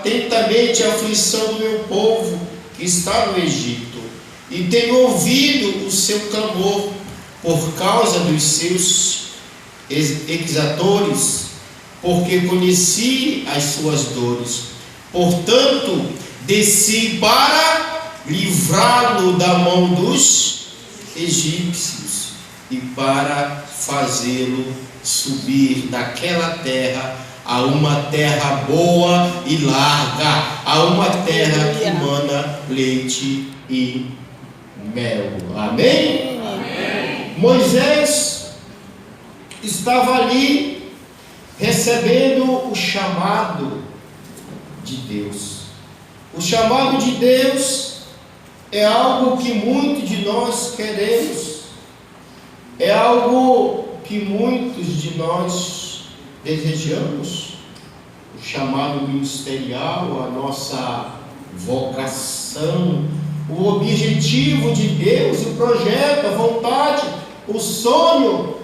atentamente a aflição do meu povo que está no Egito, e tenho ouvido o seu clamor por causa dos seus exatores, porque conheci as suas dores. Portanto, desci para livrá-lo da mão dos egípcios e para fazê-lo subir daquela terra a uma terra boa e larga, a uma terra que mana leite e mel. Amém? Amém. Moisés estava ali recebendo o chamado de Deus. O chamado de Deus é algo que muitos de nós queremos, é algo que muitos de nós desejamos. O chamado ministerial, a nossa vocação, o objetivo de Deus, o projeto, a vontade, o sonho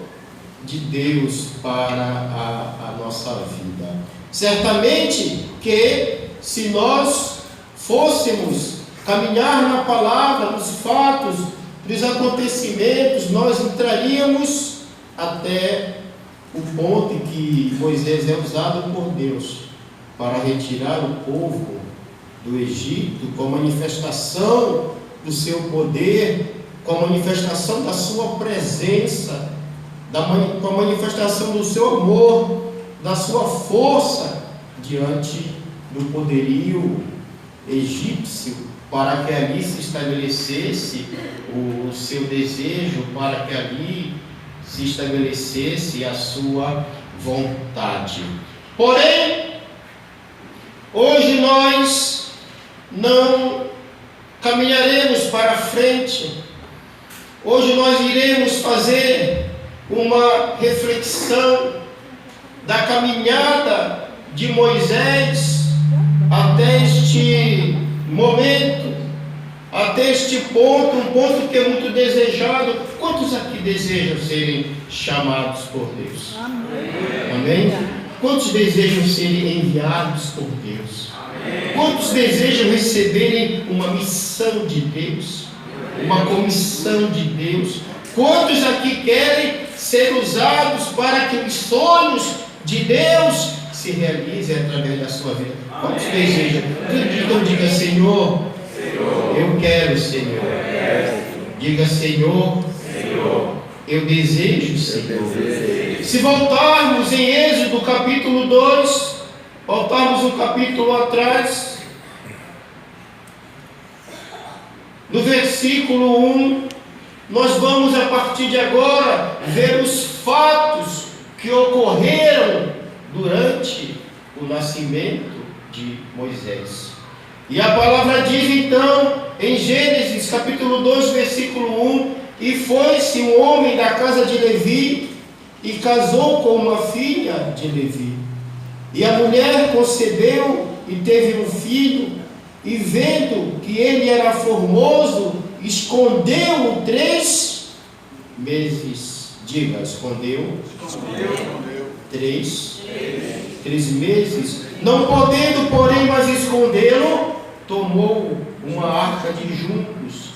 de Deus para a nossa vida. Certamente que se nós fôssemos caminhar na palavra, nos fatos, nos acontecimentos, nós entraríamos até o ponto em que Moisés é usado por Deus para retirar o povo do Egito com a manifestação do seu poder, com a manifestação da sua presença, com a manifestação do seu amor, da sua força diante do poderio egípcio, para que ali se estabelecesse o seu desejo, para que ali se estabelecesse a sua vontade. Porém, hoje nós não caminharemos para frente. Hoje nós iremos fazer uma reflexão da caminhada de Moisés até este momento, até este ponto, um ponto que é muito desejado. Quantos aqui desejam serem chamados por Deus? Amém? Amém? Quantos desejam serem enviados por Deus? Amém. Quantos desejam receberem uma missão de Deus? Amém. Uma comissão de Deus? Quantos aqui querem ser usados para que os sonhos de Deus se realizem através da sua vida? Quantos desejam? Então diga: Senhor, eu quero, Senhor. Diga: Senhor, eu desejo, Senhor. Se voltarmos em Êxodo capítulo 2, voltarmos um capítulo atrás, no versículo 1, nós vamos a partir de agora ver os fatos que ocorreram durante o nascimento de Moisés. E a palavra diz então, em Gênesis capítulo 2, versículo 1: e foi-se um homem da casa de Levi e casou com uma filha de Levi. E a mulher concebeu e teve um filho, e vendo que ele era formoso, escondeu-o 3 meses. Diga: escondeu. 3 meses. Não podendo, porém, mais escondê-lo, tomou uma arca de juncos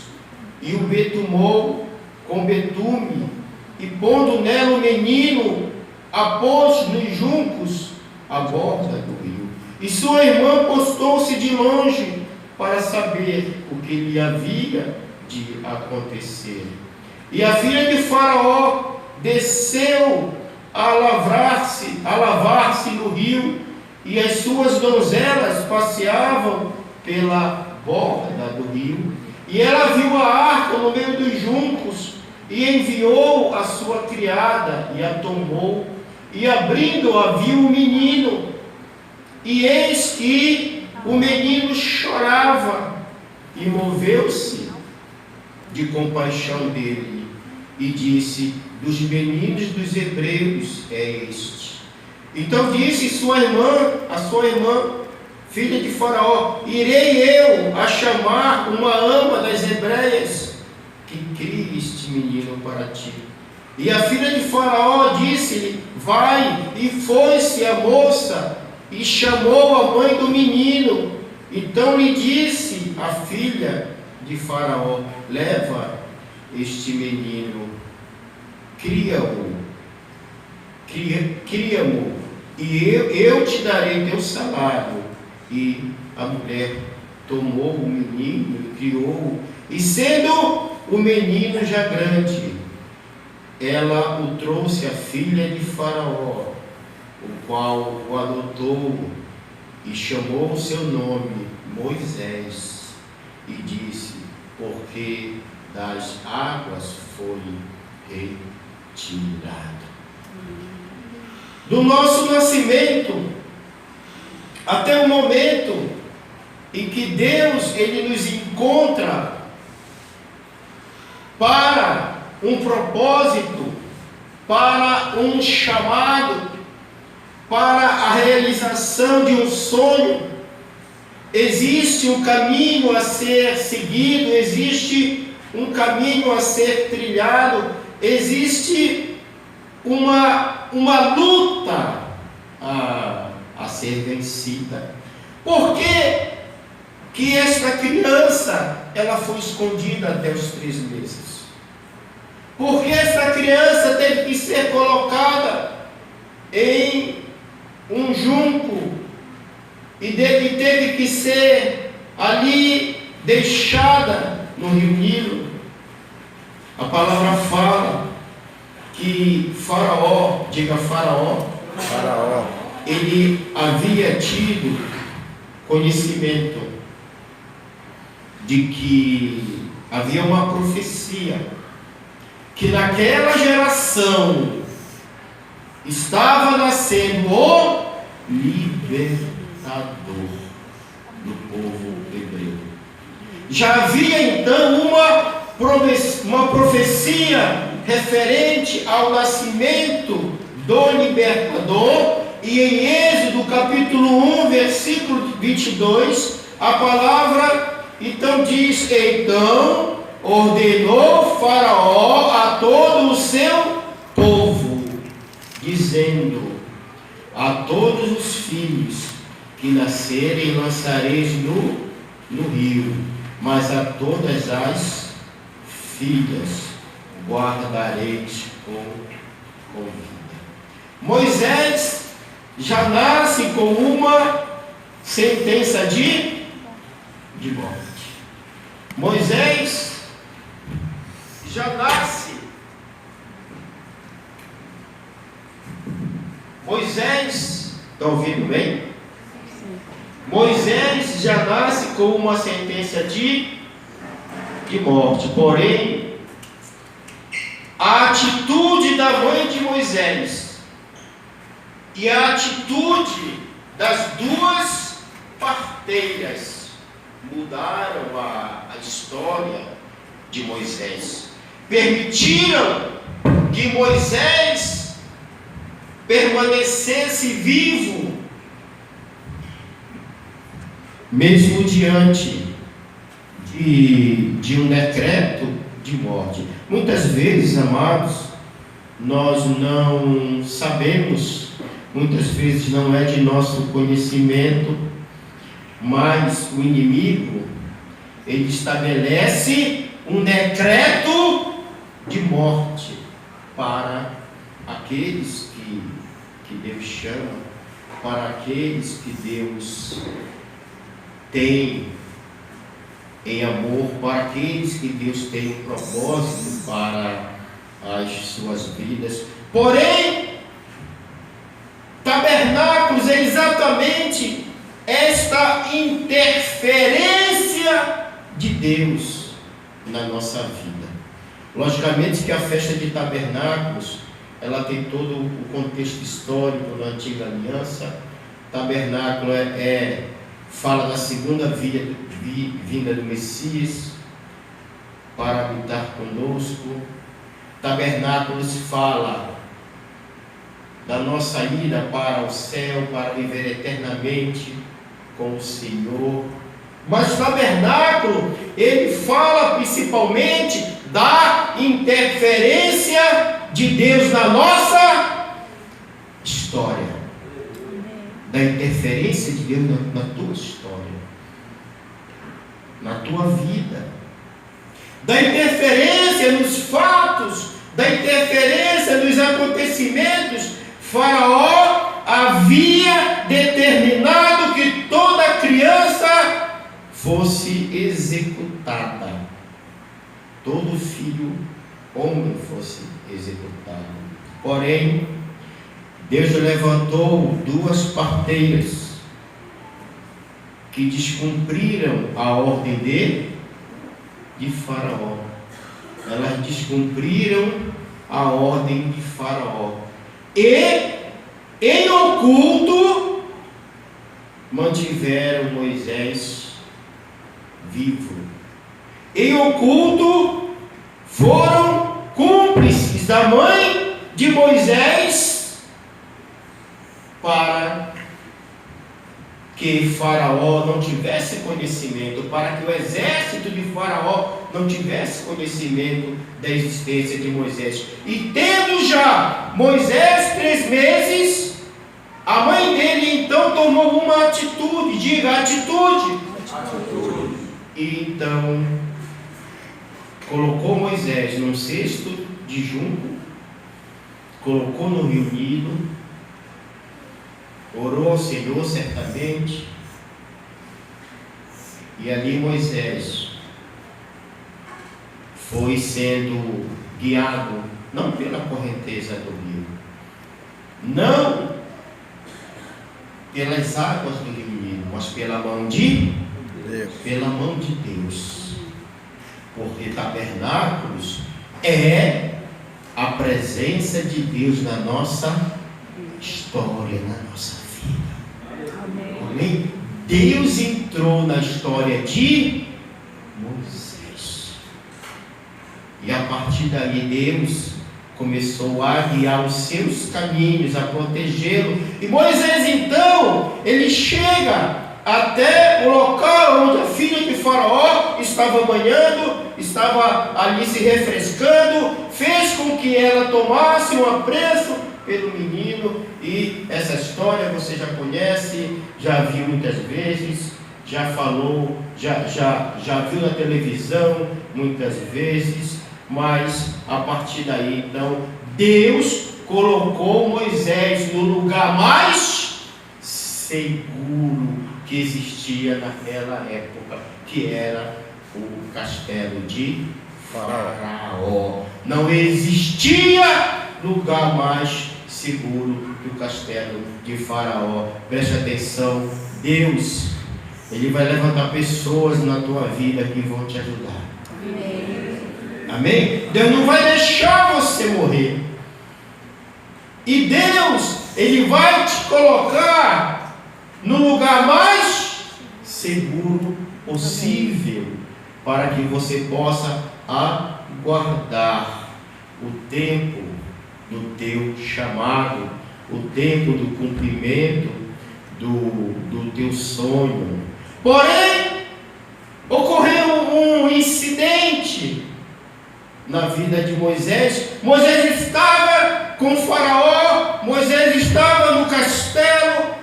e o betumou com betume, e pondo nela o menino, a pôs nos juncos à borda do rio. E sua irmã postou-se de longe para saber o que lhe havia de acontecer. E a filha de Faraó desceu a lavar-se no rio, e as suas donzelas passeavam pela borda do rio. E ela viu a arca no meio dos juncos, e enviou a sua criada, e a tomou, e abrindo-a viu o menino, e eis que o menino chorava, e moveu-se de compaixão dele, e disse: dos meninos dos hebreus é este. Então disse a sua irmã, filha de Faraó: irei eu a chamar uma ama das hebreias, que crie este menino para ti. E a filha de Faraó disse-lhe: vai. E foi-se a moça e chamou a mãe do menino, Então lhe disse a filha de Faraó: leva este menino, cria-o, e eu te darei teu salário. E a mulher tomou o menino e criou-o, e sendo o menino já grande, ela o trouxe à filha de Faraó, o qual o adotou e chamou o seu nome Moisés, e disse: porque das águas foi retirado. Do nosso nascimento até o momento em que Deus ele nos encontra para um propósito, para um chamado, para a realização de um sonho, existe um caminho a ser seguido, existe um caminho a ser trilhado, existe uma luta a ser vencida. Por que esta criança ela foi escondida até os 3 meses? Por que esta criança teve que ser colocada em um junco e teve que ser ali deixada no rio Nilo? A palavra fala que Faraó, diga Faraó, ele havia tido conhecimento de que havia uma profecia que naquela geração estava nascendo o libertador do povo hebreu. Já havia então uma profecia referente ao nascimento do libertador, e em Êxodo capítulo 1, versículo 22, a palavra então diz: então ordenou Faraó a todo o seu povo, dizendo: a todos os filhos que nascerem lançareis no rio, mas a todas as filhas guardareis com vida. Moisés já nasce com uma sentença de morte. Moisés já nasce. Moisés, está ouvindo bem? Moisés já nasce com uma sentença de morte. Porém, a atitude da mãe de Moisés e a atitude das 2 parteiras mudaram a história de Moisés. Permitiram que Moisés permanecesse vivo, mesmo diante de um decreto de morte. Muitas vezes, amados, nós não sabemos, muitas vezes não é de nosso conhecimento, mas o inimigo, ele estabelece um decreto de morte para aqueles que Deus chama, para aqueles que Deus tem em amor, para aqueles que Deus tem um propósito para as suas vidas. Porém, tabernáculos é exatamente esta interferência de Deus na nossa vida. Logicamente que a festa de tabernáculos, ela tem todo o contexto histórico na antiga aliança. Tabernáculo fala da segunda vinda do Messias para habitar conosco. Tabernáculo se fala da nossa ida para o céu, para viver eternamente com o Senhor. Mas o tabernáculo, ele fala principalmente da interferência de Deus na nossa história. Da interferência de Deus na tua história. na tua vida, da interferência nos fatos, da interferência nos acontecimentos. Faraó havia determinado que toda criança fosse executada, todo filho homem fosse executado. Porém, Deus levantou duas parteiras que descumpriram a ordem de Faraó. Elas descumpriram a ordem de Faraó e, em oculto, mantiveram Moisés vivo. Em oculto, foram cúmplices da mãe de Moisés para que Faraó não tivesse conhecimento, para que o exército de Faraó não tivesse conhecimento da existência de Moisés. E tendo já Moisés 3 meses, a mãe dele então tomou uma atitude, diga atitude. E então colocou Moisés num cesto de junco, colocou no Rio Nilo, orou ao Senhor certamente, e ali Moisés foi sendo guiado, não pela correnteza do rio, não pelas águas do Rio Nilo, mas pela mão de Deus. Porque tabernáculos é a presença de Deus na nossa história, na nossa vida. Amém? Deus entrou na história de Moisés. E a partir daí Deus começou a guiar os seus caminhos, a protegê-lo. E Moisés então, ele chega até o local onde a filha de Faraó estava banhando, estava ali se refrescando, fez com que ela tomasse um apreço pelo menino. E essa história você já conhece, já viu muitas vezes, já falou, já viu na televisão muitas vezes. Mas a partir daí então Deus colocou Moisés no lugar mais seguro que existia naquela época, que era o castelo de Faraó. Não existia lugar mais seguro que o castelo de Faraó. Preste atenção, Deus, Ele vai levantar pessoas na tua vida que vão te ajudar. Amém? Deus não vai deixar você morrer. E Deus, Ele vai te colocar no lugar mais seguro possível, para que você possa aguardar o tempo do teu chamado, o tempo do cumprimento do teu sonho. Porém, ocorreu um incidente na vida de Moisés. Moisés estava com Faraó, Moisés estava no castelo,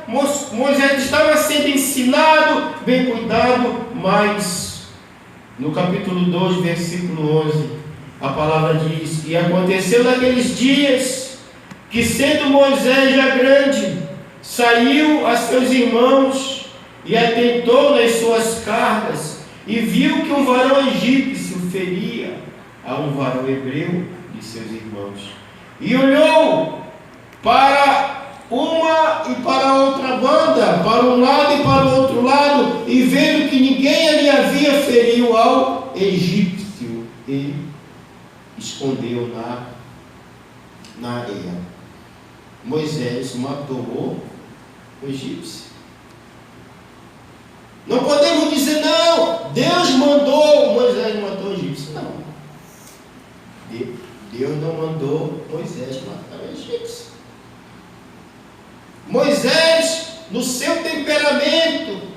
Moisés estava sendo ensinado, bem cuidado, mas no capítulo 2, versículo 11, a palavra diz: e aconteceu naqueles dias, que sendo Moisés já grande, saiu a seus irmãos, e atentou nas suas cargas, e viu que um varão egípcio feria a um varão hebreu de seus irmãos, e olhou para uma e para a outra banda, para um lado e para o outro lado, e vendo que ninguém ali havia, feriu ao egípcio e escondeu na areia. Moisés matou o egípcio. Não podemos dizer, não, Deus mandou Moisés matar o egípcio. Não, Deus não mandou Moisés matar o egípcio. Moisés, no seu temperamento,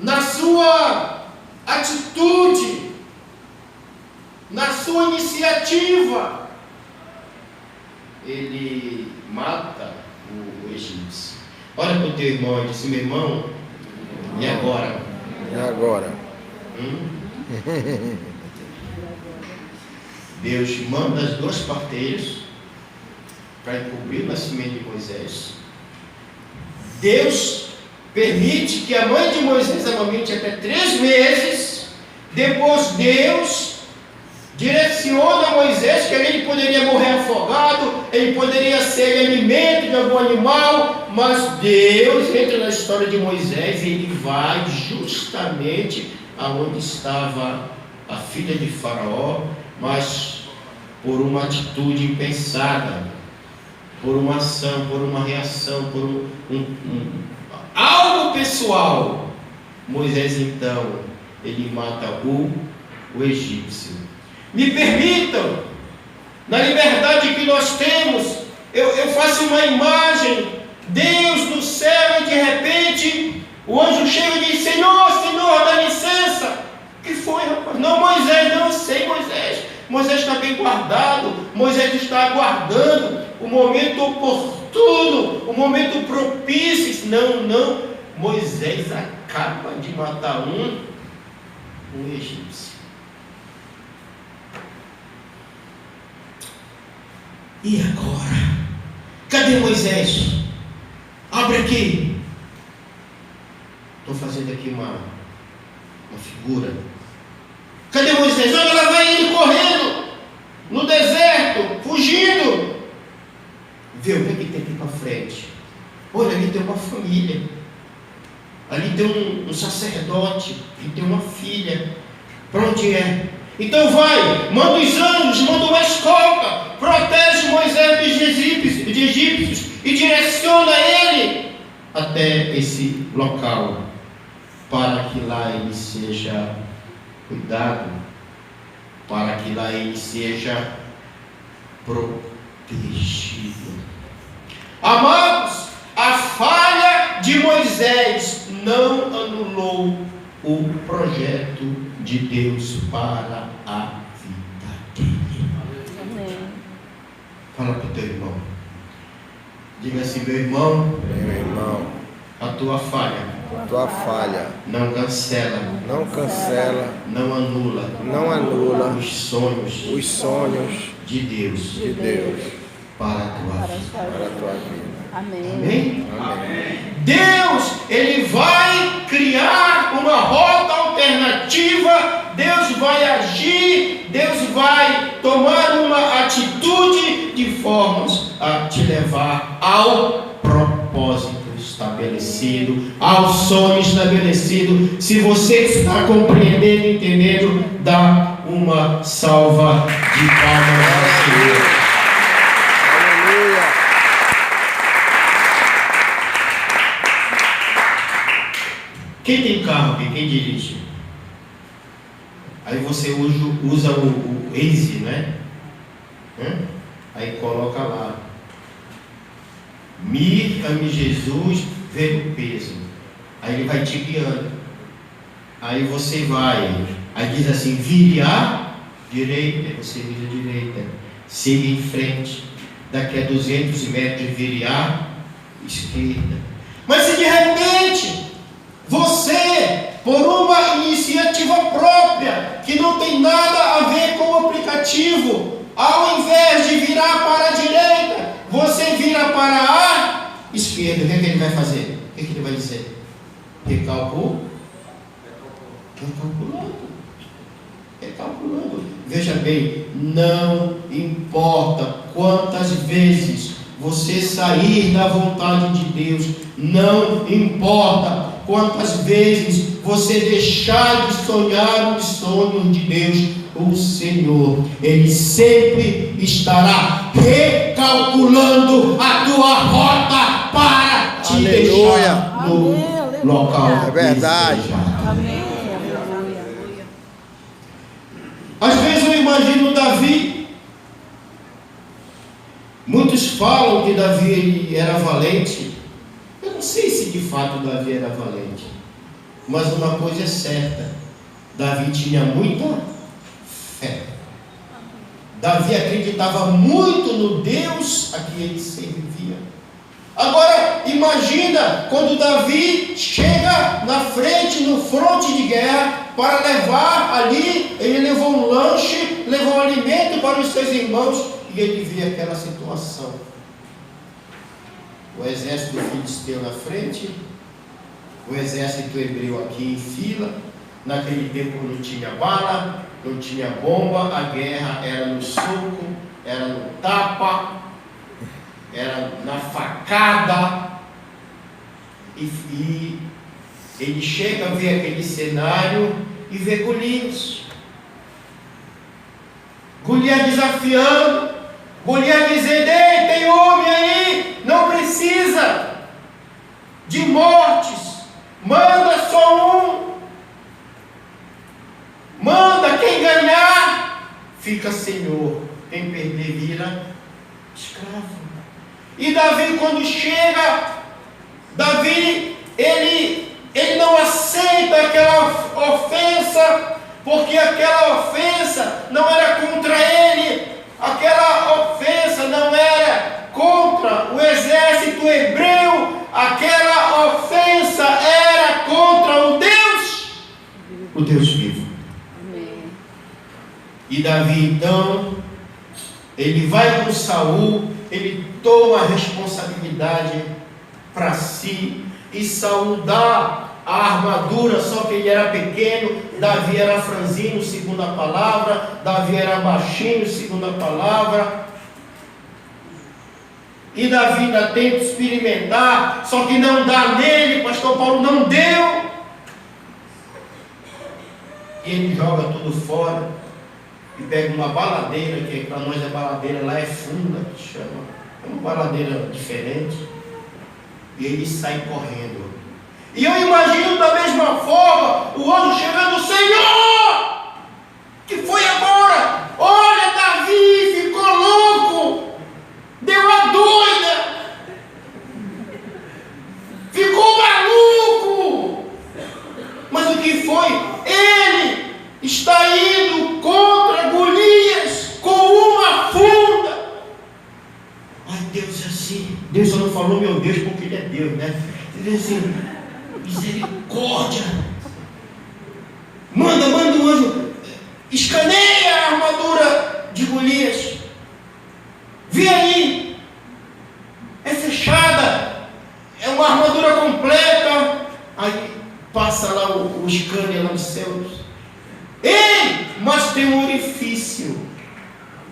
na sua atitude, na sua iniciativa, ele mata o egípcio. Olha para o teu irmão e diz: meu irmão, e agora? E agora? Deus manda as 2 parteiras para encobrir o nascimento de Moisés. Deus permite que a mãe de Moisés amamente até 3 meses. Depois Deus direciona Moisés que ele poderia morrer afogado, ele poderia ser alimento de algum animal, mas Deus entra na história de Moisés e ele vai justamente aonde estava a filha de Faraó, mas por uma atitude impensada, por uma ação, por uma reação, por algo pessoal. Moisés então, ele mata o egípcio. Me permitam, na liberdade que nós temos, eu faço uma imagem, Deus no céu, e de repente o anjo chega e diz: Senhor, dá licença. O que foi, rapaz? Não, Moisés, não sei, Moisés. Moisés está bem guardado, Moisés está aguardando o momento oportuno, o momento propício. Não, Moisés acaba de matar um egípcio. E agora? Cadê Moisés? Abre aqui. Estou fazendo aqui uma figura. Cadê Moisés? Olha, lá vai ele correndo no deserto, fugindo. Vê o que tem aqui para frente. Olha, ali tem uma família. Ali tem um sacerdote. Ali tem uma filha. Para onde é? Então vai, manda os anjos, manda uma escolta, protege Moisés de egípcios e direciona ele até esse local, para que lá ele seja cuidado, para que lá ele seja protegido. Amados, a falha de Moisés não anulou o projeto de Deus para a vida dele. Amém. Fala para o teu irmão. Diga assim: meu irmão, a tua falha não cancela, não anula os sonhos de Deus para a tua vida. Amém? Deus, ele vai criar uma rota alternativa, Deus vai agir, Deus vai tomar uma atitude de formas a te levar ao propósito estabelecido, ao sonho estabelecido. Se você está compreendendo e entendendo, dá uma salva de palmas ao Senhor. Quem tem carro aqui? Quem dirige? Aí você usa o Waze, né? Aí coloca lá: Ame Jesus, vê o peso. Aí ele vai te guiando. Aí você vai. Aí diz assim: vire à direita. Você vira à direita. Siga em frente. Daqui a 200 metros vire à esquerda. Mas se de repente você, por uma iniciativa própria, que não tem nada a ver com o aplicativo, ao invés de virar para a direita, você vira para a esquerda, o que é que ele vai fazer? O que é que ele vai dizer? Recalculando. Veja bem, não importa quantas vezes você sair da vontade de Deus, não importa quantas vezes você deixar de sonhar os sonhos de Deus, o Senhor, Ele sempre estará recalculando a tua rota para te deixar no local. É verdade. Amém. Às vezes eu imagino Davi. Muitos falam que Davi era valente. Eu não sei se de fato Davi era valente, mas uma coisa é certa: Davi tinha muita fé. Davi acreditava muito no Deus a quem ele servia. Agora, imagina quando Davi chega na frente, no fronte de guerra, para levar ali, ele levou um lanche, levou um alimento para os seus irmãos, e ele vê aquela situação. O exército filisteu na frente, o exército hebreu aqui em fila. Naquele tempo não tinha bala, não tinha bomba, a guerra era no soco, era no tapa, era na facada. E ele chega a ver aquele cenário e vê Golias. Golias desafiando, Golias dizendo: ei, tem homem aí, não precisa de mortes, manda só um, manda, quem ganhar fica senhor, quem perder vira escravo. E Davi, quando chega, Davi, ele não aceita aquela ofensa, porque aquela ofensa não era contra ele, aquela ofensa não era contra o exército hebreu, aquela ofensa era contra o Deus vivo. Amém. E Davi, então, ele vai com Saul, ele toma a responsabilidade para si, e Saul dá a armadura, só que ele era pequeno, Davi era franzino, segundo a palavra, Davi era baixinho, segundo a palavra, e Davi ainda tenta experimentar, só que não dá nele, pastor Paulo, não deu, e ele joga tudo fora, e pega uma baladeira, que para nós a baladeira lá é funda, que chama, é uma baladeira diferente, e ele sai correndo. E eu imagino da mesma forma o anjo chegando: Senhor, que foi agora? Olha, Davi ficou louco, deu a doida, ficou maluco. Mas o que foi? Ele está indo contra Golias com uma funda. Ai, Deus, assim, Deus só não falou meu Deus porque ele é Deus, né? Ele diz assim: misericórdia, manda um anjo, escaneia a armadura de Golias, vê aí, é fechada, é uma armadura completa. Aí passa lá o scanner lá nos céus. Ei, mas tem um orifício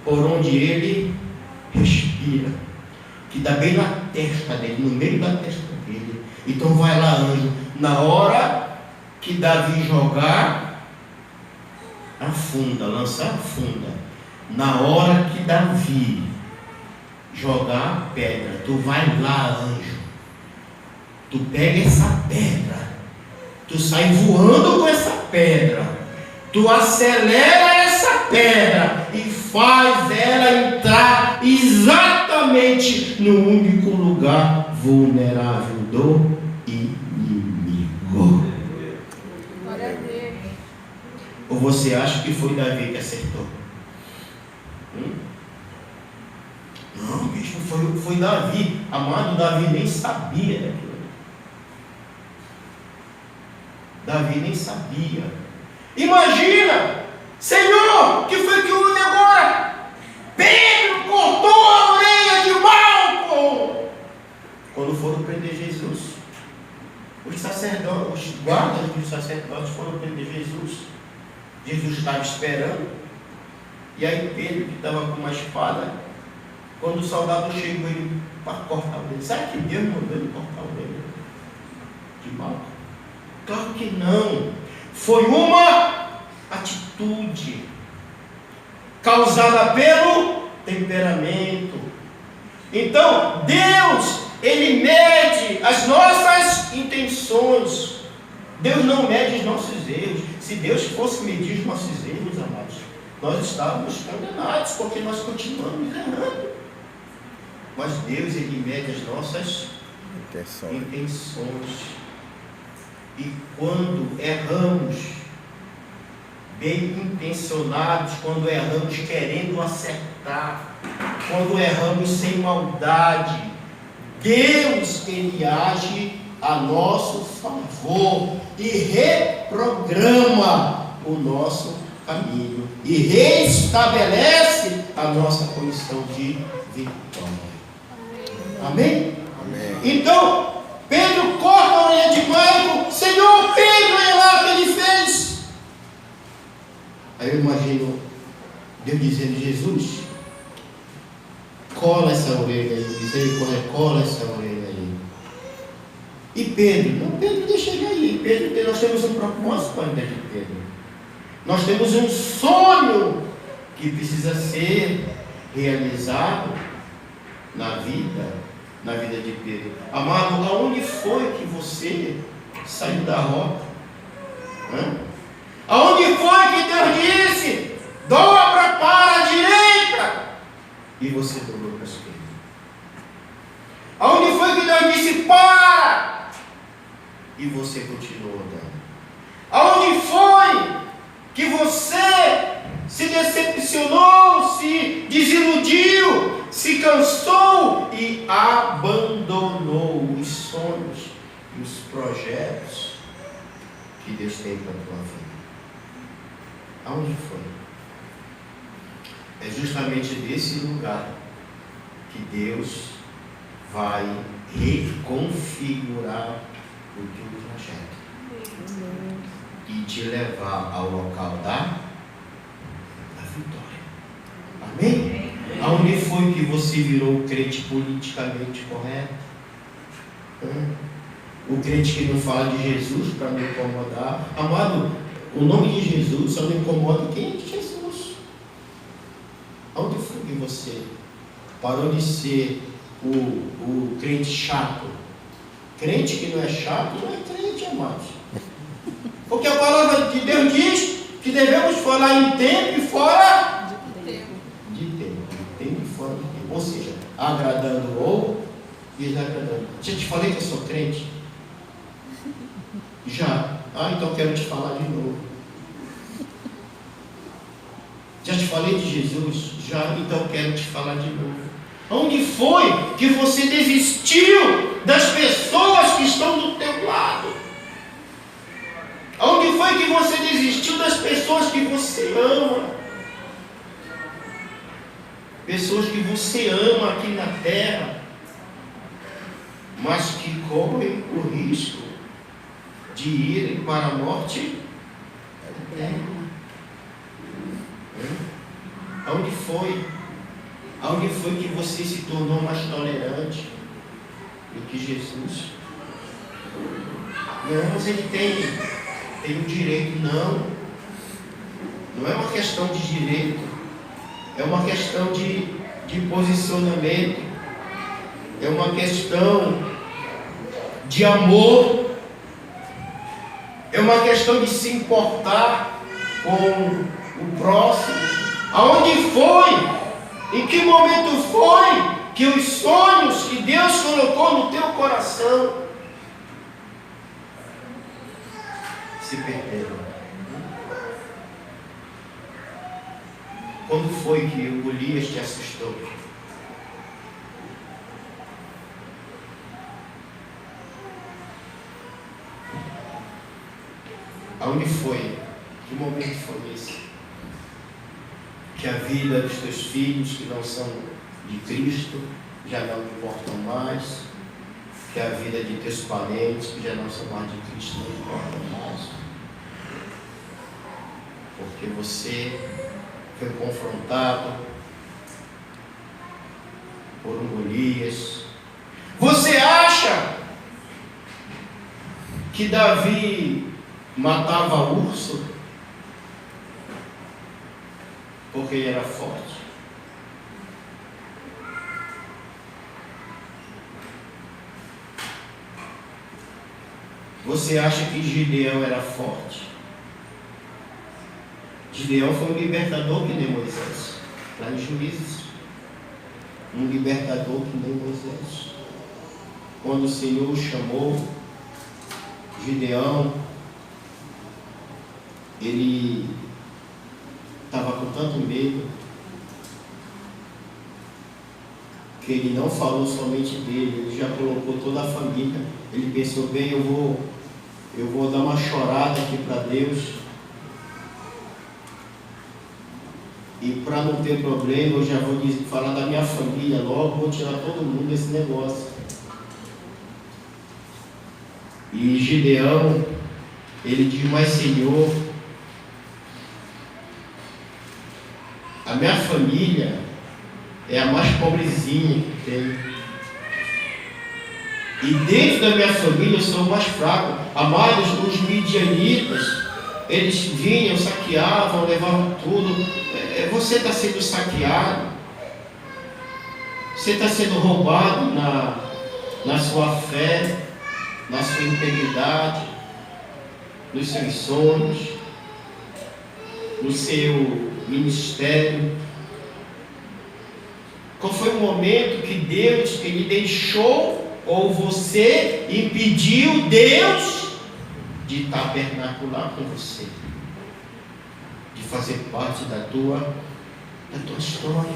por onde ele respira, que dá bem na testa dele, no meio da testa dele. Então vai lá, anjo, na hora que Davi jogar a funda, lançar a funda, na hora que Davi jogar a pedra, tu vai lá, anjo, tu pega essa pedra, tu sai voando com essa pedra, tu acelera essa pedra e faz ela entrar exatamente no único lugar vulnerável do inimigo. Ou você acha que foi Davi que acertou? Não, bicho, foi Davi. Amado, Davi nem sabia daquilo. Davi nem sabia. Imagina, Senhor, que foi que houve agora? Pedro cortou a orelha de Malco. Quando foram prender Jesus, os sacerdotes, os guardas dos sacerdotes foram prender Jesus. Jesus estava esperando. E aí Pedro, que estava com uma espada, quando o soldado chegou ele para cortar o dedo, será que Deus mandou ele cortar o dedo de Malco? Claro que não. Foi uma atitude causada pelo temperamento. Então Deus, ele mede as nossas intenções. Deus não mede os nossos erros. Se Deus fosse medir os nossos erros, amados, nós estávamos condenados, porque nós continuamos errando. Mas Deus, ele mede as nossas intenções. E quando erramos bem intencionados, quando erramos querendo acertar, quando erramos sem maldade, Deus, Ele age a nosso favor e reprograma o nosso caminho e reestabelece a nossa condição de vitória. Amém? Amém. Então, Pedro corta a orelha de Marco. Senhor, Pedro, olha lá o que ele fez. Aí eu imagino Deus dizendo: Jesus, cola essa orelha aí. Misericórdia, cola essa orelha aí. E Pedro? Não, Pedro, deixa ele aí. Pedro, nós temos um propósito para a vida de Pedro. Nós temos um sonho que precisa ser realizado na vida de Pedro. Amado, aonde foi que você saiu da rota? Aonde foi que Deus disse: dobra para a direita? E você dobrou para a esquerda. Aonde foi que Deus disse: para? E você continuou andando. Aonde foi que você se decepcionou, se desiludiu, se cansou e abandonou os sonhos e os projetos que Deus tem para a tua vida? Aonde foi? É justamente desse lugar que Deus vai reconfigurar o teu trajeto e te levar ao local da vitória. Amém? Aonde foi que você virou o crente politicamente correto? O crente que não fala de Jesus para não incomodar. Amado, o nome de Jesus só não incomoda quem é de Jesus. Aonde foi que você parou de ser o crente chato? Crente que não é chato não é crente, amados. Porque a palavra de Deus diz que devemos falar em tempo e fora de tempo. Em tempo e fora de tempo. Ou seja, agradando ou desagradando. Já te falei que eu sou crente? Já. Então quero te falar de novo. Já te falei de Jesus? Já. Então quero te falar de novo. Onde foi que você desistiu das pessoas que estão do teu lado? Onde foi que você desistiu das pessoas que você ama? Pessoas que você ama aqui na terra, mas que correm o risco de irem para a morte eterna. Aonde foi? Aonde foi que você se tornou mais tolerante do que Jesus? Não, mas ele tem o direito. Não é uma questão de direito, é uma questão de posicionamento, é uma questão de amor, é uma questão de se importar com o próximo. Aonde foi? Em que momento foi que os sonhos que Deus colocou no teu coração se perderam? Quando foi que o Golias te assustou? Aonde foi? Que momento foi esse? Que a vida dos teus filhos que não são de Cristo já não importam mais, que a vida de teus parentes que já não são mais de Cristo não importam mais, porque você foi confrontado por um Golias. Você acha que Davi matava urso porque ele era forte? Você acha que Gideão era forte? Gideão foi um libertador que nem Moisés, lá em Juízes. Um libertador que nem Moisés. Quando o Senhor o chamou, Gideão, ele estava com tanto medo que ele não falou somente dele, ele já colocou toda a família. Ele pensou, bem, eu vou dar uma chorada aqui para Deus. E para não ter problema, eu já vou falar da minha família logo, vou tirar todo mundo desse negócio. E Gideão, ele diz, mas Senhor, a minha família é a mais pobrezinha que tem. E dentro da minha família eu sou o mais fraco. Amados, os midianitas, eles vinham, saqueavam, levavam tudo. Você está sendo saqueado. Você está sendo roubado na sua fé, na sua integridade, nos seus sonhos, no seu ministério. Qual foi o momento que Deus, ele deixou, ou você impediu Deus de tabernacular com você, de fazer parte da tua história,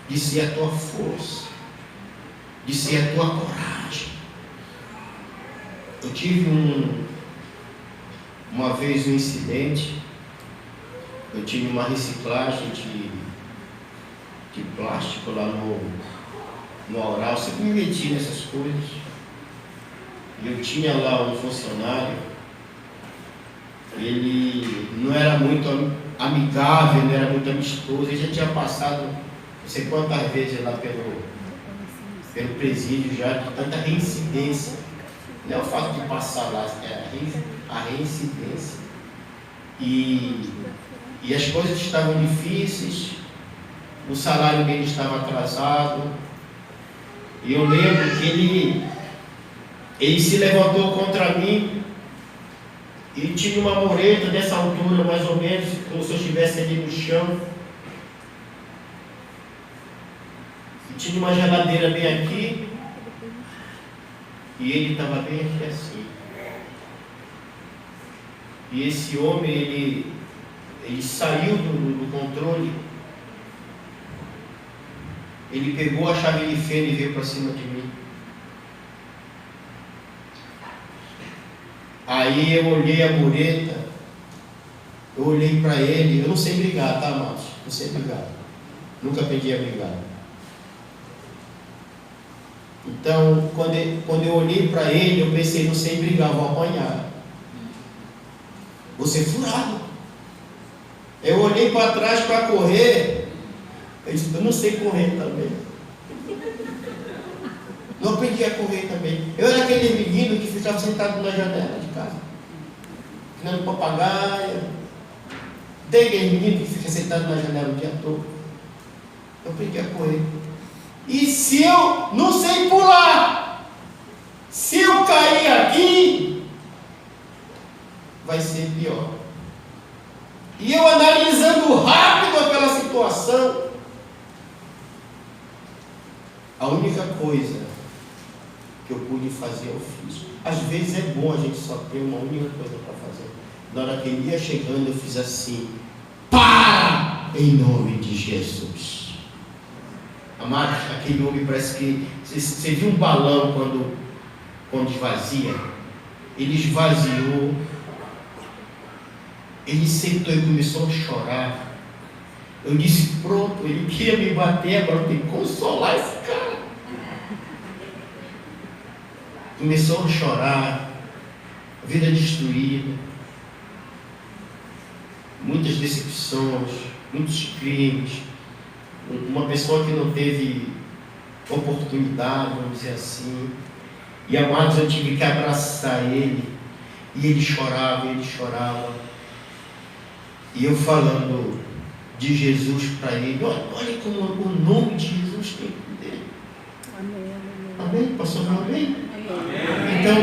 de ser a tua força, de ser a tua coragem? Eu tive uma vez um incidente. Eu tive uma reciclagem de plástico lá no Aural. Sempre me meti nessas coisas. E eu tinha lá um funcionário. Ele não era muito amigável, não era muito amistoso. Ele já tinha passado não sei quantas vezes lá pelo presídio já, de tanta reincidência. Não é o fato de passar lá, é a reincidência. E as coisas estavam difíceis, o salário dele estava atrasado. E eu lembro que ele se levantou contra mim e tinha uma mureta dessa altura, mais ou menos, como se eu estivesse ali no chão. E tinha uma geladeira bem aqui, e ele estava bem aqui assim. E esse homem, ele saiu do controle. Ele pegou a chave de fenda e veio para cima de mim. Aí eu olhei a mureta, eu olhei para ele. Eu não sei brigar, tá, amados? Não sei brigar. Nunca aprendi a brigar. Então, quando eu olhei para ele, eu pensei, não sei brigar, vou apanhar. Vou ser furado. Eu olhei para trás para correr. Eu disse, eu não sei correr também. Não aprendi a correr também. Eu era aquele menino que ficava sentado na janela de casa, criando papagaio. Tem aquele menino que fica sentado na janela o dia todo. Eu aprendi a correr. E se eu não sei pular, se eu cair aqui, vai ser pior. E eu analisando rápido aquela situação, a única coisa que eu pude fazer, eu fiz. Às vezes é bom a gente só ter uma única coisa para fazer. Na hora que ele ia chegando, eu fiz assim: para! Em nome de Jesus. Amado, aquele homem parece que... Você viu um balão quando esvazia? Ele esvaziou. Ele sentou e começou a chorar. Eu disse, pronto, ele queria me bater, agora eu tenho que consolar esse cara. Começou a chorar, vida destruída, muitas decepções, muitos crimes, uma pessoa que não teve oportunidade, vamos dizer assim. E amados, eu tive que abraçar ele, e ele chorava, e eu falando de Jesus para ele. Olha como o nome de Jesus tem poder. Amém? Pastor, amém? Amém? Então,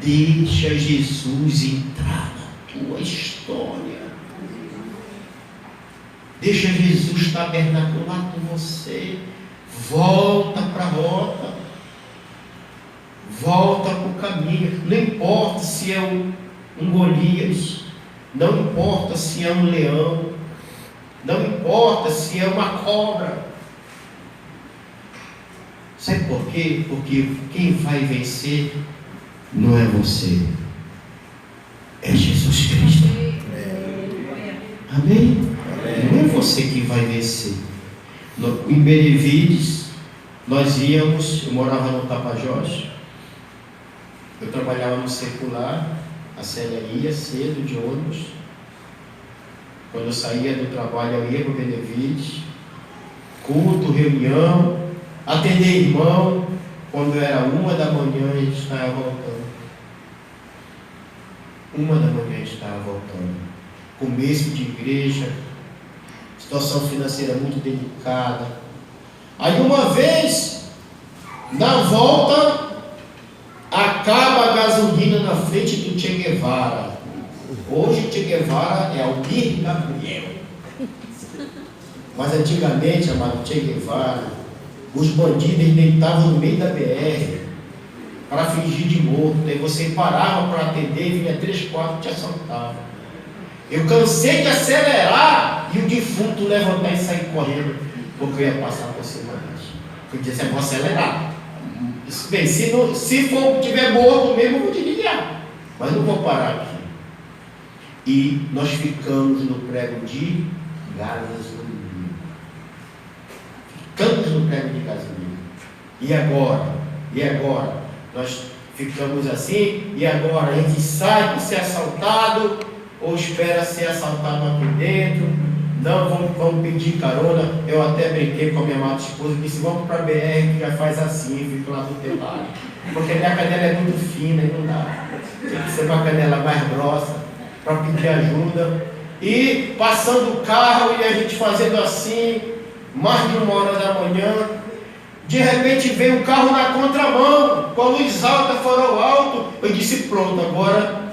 deixa Jesus entrar na tua história. Deixa Jesus tabernacular com você. Volta para a rota. Volta para o caminho. Não importa se é um Golias. Não importa se é um leão. Não importa se é uma cobra. Sabe por quê? Porque quem vai vencer não é você, é Jesus Cristo. Amém? Não é você que vai vencer. Em Benevides, nós íamos, eu morava no Tapajós, eu trabalhava no secular, a Célia ia cedo de ônibus. Quando eu saía do trabalho, eu ia para o Benevides, culto, reunião, atender irmão. Quando era 1 da manhã, a gente estava voltando. 1 da manhã a gente estava voltando. Começo de igreja, situação financeira muito delicada. Aí uma vez, na volta, acaba a gasolina na frente do Che Guevara. Hoje o Che Guevara é Almir Gabriel. Mas antigamente, amado Che Guevara, os bandidos deitavam no meio da BR para fingir de morto. Aí você parava para atender e vinha 3, 4 te assaltavam. Eu cansei de acelerar e o defunto levantar e sair correndo, porque eu ia passar por cima disso. Eu disse, vou acelerar. Bem, se for tiver morto mesmo, eu vou te desviar. Mas não vou parar aqui. E nós ficamos no prego de gasolina. Ficamos no prego de gasolina. E agora? Nós ficamos assim, e agora a gente sai para ser assaltado, ou espera ser assaltado aqui dentro. Não, vamos pedir carona. Eu até brinquei com a minha amada esposa e disse, vamos para a BR, que já faz assim, fica lá do teu lado. Porque a minha canela é muito fina e não dá. Tem que ser uma canela mais grossa para pedir ajuda. E passando o carro e a gente fazendo assim, mais de 1h da manhã, de repente veio um carro na contramão, com a luz alta, farol alto. Eu disse, pronto, agora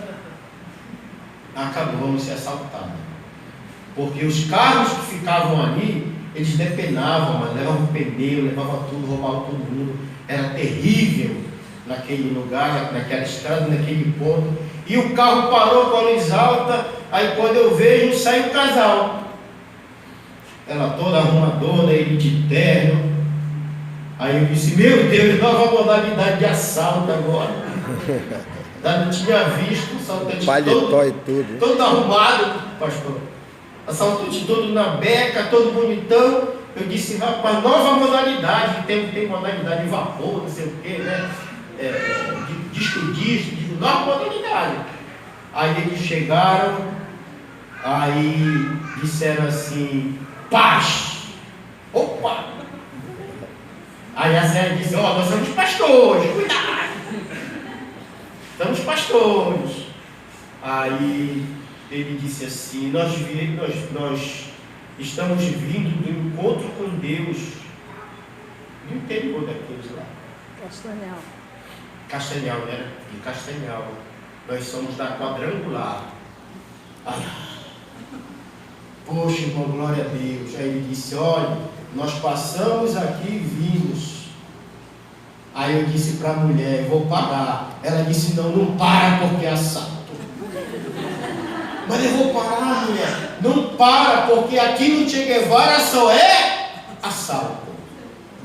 acabou, vamos ser assaltados. Porque os carros que ficavam ali, eles depenavam, mas levavam pneu, levavam tudo, roubavam todo mundo. Era terrível naquele lugar, naquela estrada, naquele ponto. E o carro parou com a luz alta. Aí quando eu vejo, sai um casal. Ela toda arrumadona, ele de terno. Aí eu disse, meu Deus, nova modalidade de assalto agora. Eu não tinha visto o assaltante todo arrumado, pastor. Assaltante todo na beca, todo bonitão. Eu disse, rapaz, nova modalidade, tem modalidade de vapor, não sei o que, né? Disco, nova modalidade. Aí eles chegaram, aí disseram assim, paz. Opa! Aí a Zé disse, nós somos pastores, cuidado! Somos pastores. Aí ele disse assim, nós estamos vindo do encontro com Deus do interior daqueles lá. Castanhal, né? De Castanhal. Nós somos da Quadrangular. Ai, poxa, irmão, glória a Deus. Aí ele disse, olha, nós passamos aqui e vimos. Aí eu disse para a mulher, vou parar. Ela disse, não para porque é assalto. Mas eu vou parar, mulher. Não para, porque aqui no Che Guevara só é assalto.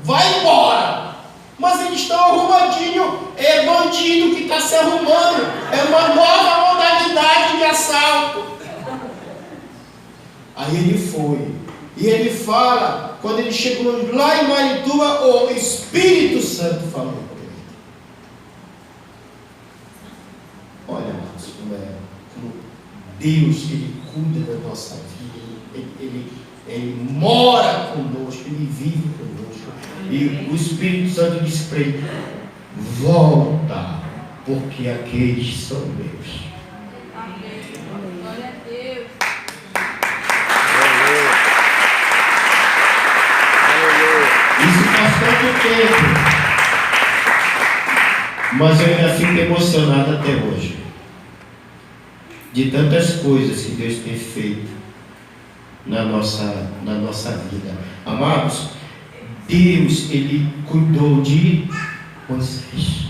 Vai embora. Mas eles estão arrumadinhos. É bandido que está se arrumando. É uma nova modalidade de assalto. Aí ele foi. E ele fala, quando ele chegou lá em Marituba, o Espírito Santo falou com ele. Olha, Marcos, como Deus, Ele cuida da nossa vida, Ele mora conosco, Ele vive conosco. E o Espírito Santo disse para ele, volta, porque aqueles são meus. Amém. Glória a Deus. Isso faz tanto tempo, mas eu ainda fico emocionado até hoje, de tantas coisas que Deus tem feito na nossa vida. Amados, Deus, Ele cuidou de Moisés,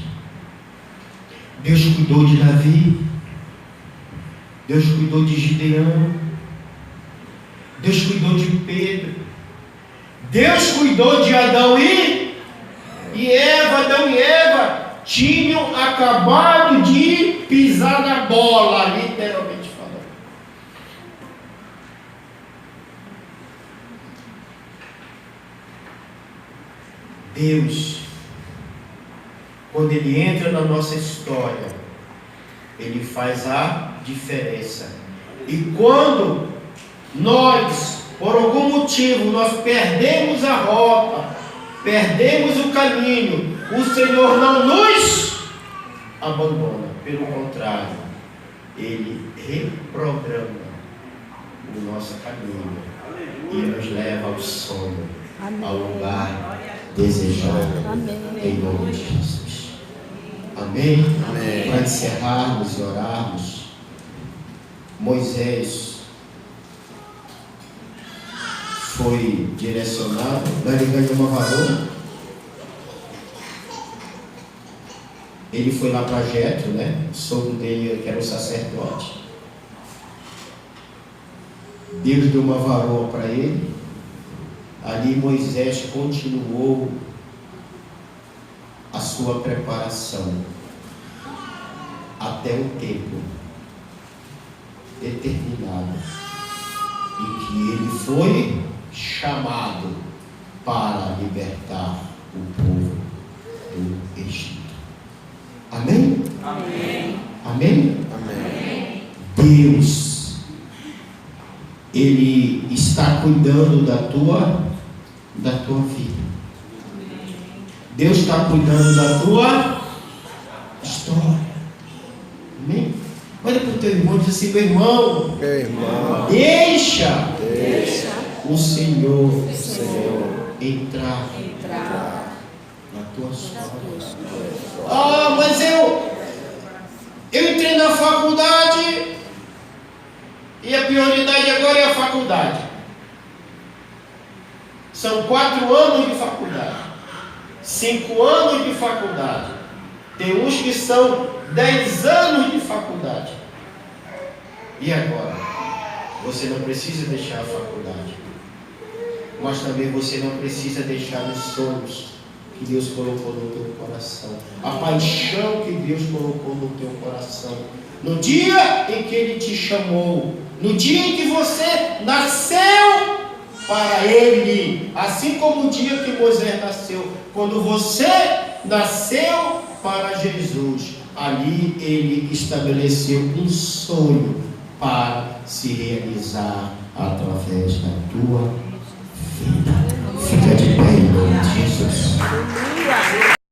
Deus cuidou de Davi, Deus cuidou de Gideão, Deus cuidou de Pedro, Deus cuidou de Adão e E Adão e Eva tinham acabado de pisar na bola, literalmente falando. Deus, quando Ele entra na nossa história, Ele faz a diferença. E quando nós, por algum motivo, nós perdemos a rota, perdemos o caminho, o Senhor não nos abandona. Pelo contrário, Ele reprograma o nosso caminho e nos leva ao sonho, ao lugar desejado. Em nome de Jesus. Amém? Amém. Para encerrarmos e orarmos, Moisés foi direcionado, ele ganhou uma varoa. Ele foi lá para Jetro, né? O sogro dele, que era o sacerdote. Deus deu uma varoa para ele. Ali Moisés continuou a sua preparação até o tempo determinado em que ele foi chamado para libertar o povo do Egito. Amém? Amém. Amém? Amém. Deus, Ele está cuidando da tua vida. Deus está cuidando da tua história. Amém? Olha para o teu irmão e diz assim: meu irmão, deixa o Senhor entrar na tua história. Ah, mas eu entrei na faculdade e a prioridade agora é a faculdade. São 4 anos de faculdade, 5 anos de faculdade. Tem uns que são 10 anos de faculdade. E agora? Você não precisa deixar a faculdade, mas também você não precisa deixar os sonhos que Deus colocou no teu coração, a paixão que Deus colocou no teu coração. No dia em que Ele te chamou, no dia em que você nasceu para Ele, assim como o dia que Moisés nasceu, quando você nasceu para Jesus, ali Ele estabeleceu um sonho para se realizar através da tua vida. Fica de pé em nome de Jesus.